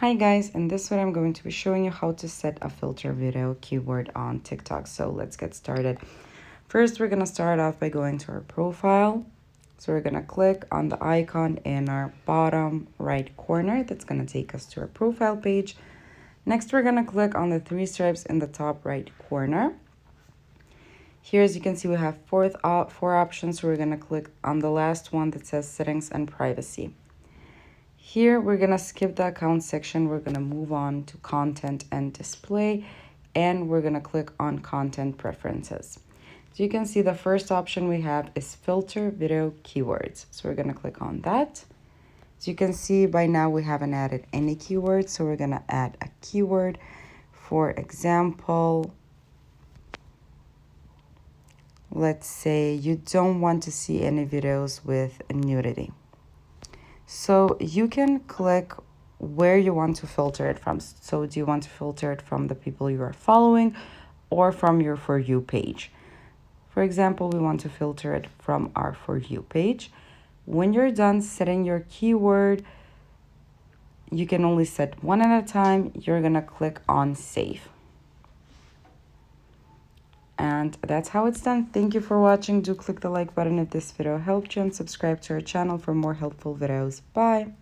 Hi guys, in this video I'm going to be showing you how to set a filter video keyword on TikTok. So let's get started. First, we're going to start off by going to our profile. So we're going to click on the icon in our bottom right corner. That's going to take us to our profile page. Next, we're going to click on the three stripes in the top right corner. Here, as you can see, we have four options. So we're going to click on the last one that says settings and privacy. Here, we're going to skip the account section. We're going to move on to content and display, and we're going to click on content preferences. So you can see the first option we have is filter video keywords. So we're going to click on that. So you can see by now we haven't added any keywords. So we're going to add a keyword. For example, let's say you don't want to see any videos with nudity. So you can click where you want to filter it from. So do you want to filter it from the people you are following or from your For You page? For example, we want to filter it from our For You page. When you're done setting your keyword, you can only set one at a time. You're going to click on Save. And that's how it's done. Thank you for watching. Do click the like button if this video helped you and subscribe to our channel for more helpful videos. Bye.